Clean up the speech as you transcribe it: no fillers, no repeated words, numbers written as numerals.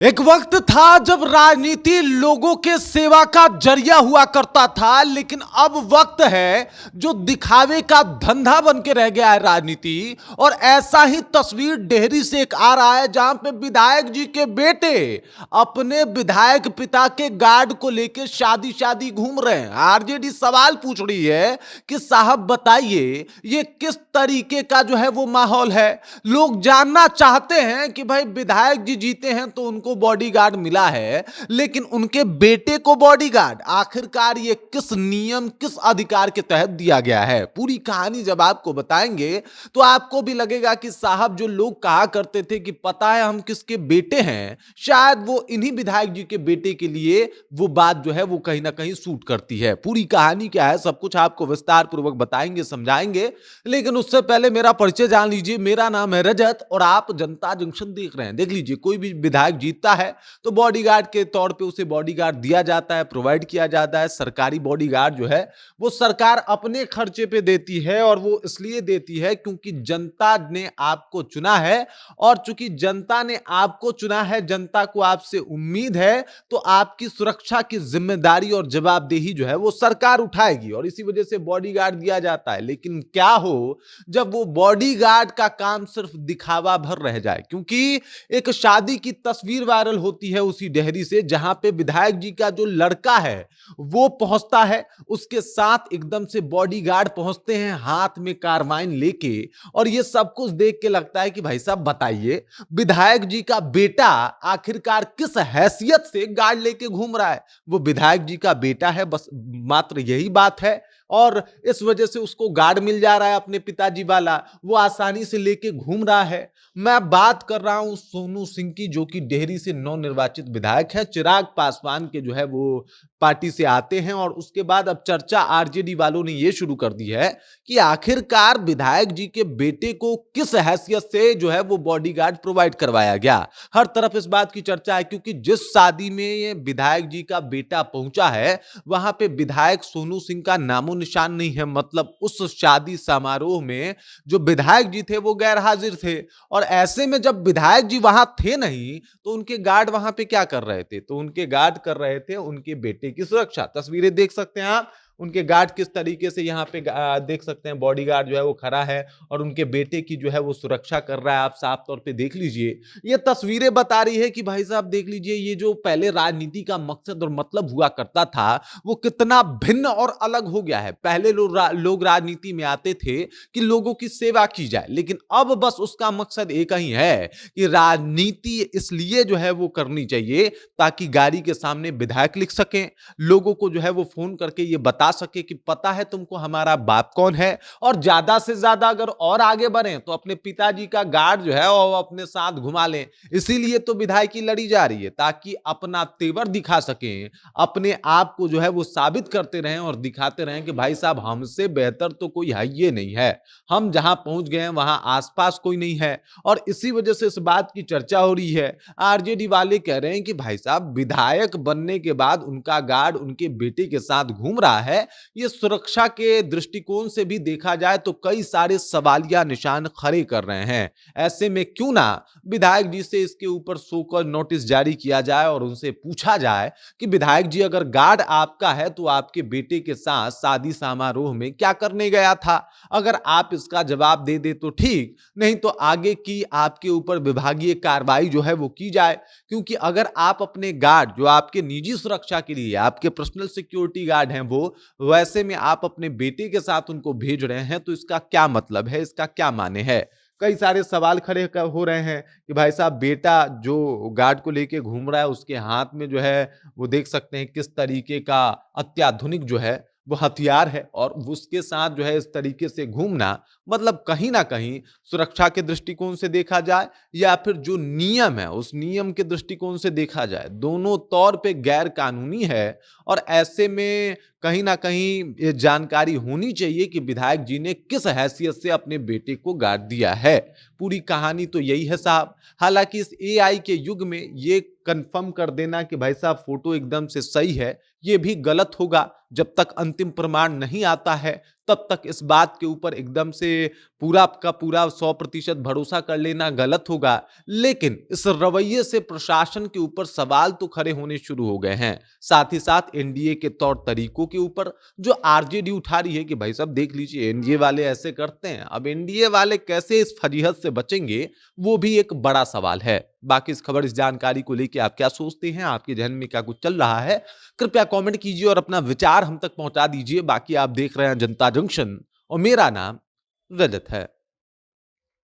एक वक्त था जब राजनीति लोगों के सेवा का जरिया हुआ करता था, लेकिन अब वक्त है जो दिखावे का धंधा बन के रह गया है राजनीति। और ऐसा ही तस्वीर डेहरी से एक आ रहा है, जहां पे विधायक जी के बेटे अपने विधायक पिता के गार्ड को लेकर शादी शादी घूम रहे हैं। आरजेडी सवाल पूछ रही है कि साहब बताइए, ये किस तरीके का जो है वो माहौल है। लोग जानना चाहते हैं कि भाई विधायक जी जीते हैं तो उनको बॉडीगार्ड मिला है, लेकिन उनके बेटे को बॉडीगार्ड आखिरकार ये किस नियम, किस अधिकार के तहत दिया गया है। पूरी कहानी जब आपको बताएंगे तो आपको भी लगेगा कि साहब जो लोग कहा करते थे कि पता है हम किसके बेटे हैं, शायद वो इन्हीं विधायक जी के बेटे के लिए वो बात जो है वो कहीं ना कहीं सूट करती है। पूरी कहानी क्या है, सब कुछ आपको विस्तार पूर्वक बताएंगे, समझाएंगे। लेकिन उससे पहले मेरा परिचय जान लीजिए। मेरा नाम है रजत और आप जनता जंक्शन देख रहे हैं। देख लीजिए, कोई भी विधायक जीतता है तो बॉडीगार्ड के तौर पे उसे बॉडीगार्ड दिया जाता है, प्रोवाइड किया जाता है। सरकारी बॉडीगार्ड जो है वो सरकार अपने खर्चे पे देती है, और वो इसलिए देती है क्योंकि जनता ने आपको चुना है। और चूंकि जनता ने आपको चुना है, जनता को आपसे उम्मीद है, तो आपकी सुरक्षा की जिम्मेदारी और जवाबदेही जो है वो सरकार उठाएगी, और इसी वजह से बॉडीगार्ड दिया जाता है। लेकिन क्या हो जब वो बॉडीगार्ड का काम सिर्फ दिखावा भर रह जाए। क्योंकि एक शादी की तस्वीर वायरल होती है उसी डेहरी से, जहां पे विधायक जी का जो लड़का है वो पहुंचता है, उसके साथ एकदम से बॉडीगार्ड पहुंचते हैं हाथ में कारवाइन लेके। और ये सब कुछ देख के लगता है कि भाई साहब बताइए, विधायक जी का बेटा आखिरकार किस हैसियत से गार्ड लेके घूम रहा है। वो विधायक जी का बेटा है, बस मात्र यही बात है, और इस वजह से उसको गार्ड मिल जा रहा है अपने पिताजी वाला, वो आसानी से लेके घूम रहा है। मैं बात कर रहा हूं सोनू सिंह की, जो कि डेहरी से नवनिर्वाचित विधायक हैं। चिराग पासवान के जो है वो पार्टी से आते हैं, और उसके बाद अब चर्चा आरजेडी वालों ने ये शुरू कर दी है कि आखिरकार विधायक जी के बेटे को किस हैसियत से जो है वो बॉडीगार्ड प्रोवाइड करवाया गया। हर तरफ इस बात की चर्चा है, क्योंकि जिस शादी में ये विधायक जी का बेटा पहुंचा है वहां पे विधायक सोनू सिंह का नामो निशान नहीं है। मतलब उस शादी समारोह में जो विधायक जी थे वो गैर हाजिर थे, और ऐसे में जब विधायक जी वहां थे नहीं तो उनके गार्ड वहां पे क्या कर रहे थे? तो उनके गार्ड कर रहे थे उनके बेटे की सुरक्षा। तस्वीरें देख सकते हैं आप, उनके गार्ड किस तरीके से यहाँ पे देख सकते हैं, बॉडीगार्ड जो है वो खड़ा है और उनके बेटे की जो है वो सुरक्षा कर रहा है। आप साफ तौर पे देख लीजिए, ये तस्वीरें बता रही है कि भाई साहब देख लीजिए, ये जो पहले राजनीति का मकसद और मतलब हुआ करता था वो कितना भिन्न और अलग हो गया है। पहले लोग राजनीति में आते थे कि लोगों की सेवा की जाए, लेकिन अब बस उसका मकसद एक ही है कि राजनीति इसलिए जो है वो करनी चाहिए ताकि गाड़ी के सामने विधायक लिख सकें, लोगों को जो है वो फोन करके ये बता सके कि पता है तुमको हमारा बाप कौन है, और ज्यादा से ज्यादा अगर और आगे बढ़े तो अपने पिताजी का गार्ड जो है वो अपने साथ घुमा लें। इसीलिए तो विधायकी लड़ी जा रही है, ताकि अपना तेवर दिखा सकें, अपने आप को जो है वो साबित करते रहें और दिखाते रहें कि भाई साहब हमसे बेहतर तो कोई है ये नहीं है, हम जहां पहुंच गए हैं वहां आसपास कोई नहीं है। और इसी वजह से इस बात की चर्चा हो रही है। आरजेडी वाले कह रहे हैं कि भाई साहब विधायक बनने के बाद उनका गार्ड उनके बेटे के साथ घूम रहा है, ये सुरक्षा के दृष्टिकोण से भी देखा जाए तो कई सारे सवालिया निशान खड़े कर रहे हैं। ऐसे में क्यों ना विधायक जी से इसके ऊपर सो कॉल नोटिस जारी किया जाए और उनसे पूछा जाए कि विधायक जी अगर गार्ड आपका है तो आपके बेटे के साथ शादी समारोह में क्या करने गया था। अगर आप इसका जवाब दे दे तो ठीक, नहीं तो आगे की आपके ऊपर विभागीय कार्रवाई जो है वो की जाए। क्योंकि अगर आप अपने गार्ड जो आपके निजी सुरक्षा के लिए, आपके पर्सनल सिक्योरिटी गार्ड हैं, वो वैसे में आप अपने बेटे के साथ उनको भेज रहे हैं, तो इसका क्या मतलब है, इसका क्या माने है। कई सारे सवाल खड़े हो रहे हैं कि भाई साहब बेटा जो गार्ड को लेके घूम रहा है उसके हाथ में जो है वो देख सकते हैं किस तरीके का अत्याधुनिक जो है वो हथियार है, और उसके साथ जो है इस तरीके से घूमना मतलब कहीं ना कहीं सुरक्षा के दृष्टिकोण से देखा जाए या फिर जो नियम है उस नियम के दृष्टिकोण से देखा जाए, दोनों तौर पे गैर कानूनी है। और ऐसे में कहीं ना कहीं ये जानकारी होनी चाहिए कि विधायक जी ने किस हैसियत से अपने बेटे को गार्ड दिया है। पूरी कहानी तो यही है साहब। हालांकि इस एआई के युग में ये कंफर्म कर देना कि भाई साहब फोटो एकदम से सही है, ये भी गलत होगा। जब तक अंतिम प्रमाण नहीं आता है तब तक इस बात के ऊपर एकदम से पूरा का पूरा 100% भरोसा कर लेना गलत होगा। लेकिन इस रवैये से प्रशासन के ऊपर सवाल तो खड़े होने शुरू हो गए हैं। साथ ही साथ एनडीए के तौर तरीकों के ऊपर जो आरजेडी उठा रही है कि भाई साहब देख लीजिए, एनडीए वाले ऐसे करते हैं। अब एनडीए वाले कैसे इस फजीहत से बचेंगे, वो भी एक बड़ा सवाल है। बाकी इस खबर, इस जानकारी को लेकर आप क्या सोचते हैं? आपके जहन में क्या कुछ चल रहा है? कृपया कमेंट कीजिए और अपना विचार हम तक पहुंचा दीजिए। बाकी आप देख रहे हैं जनता जंक्शन और मेरा नाम रजत है।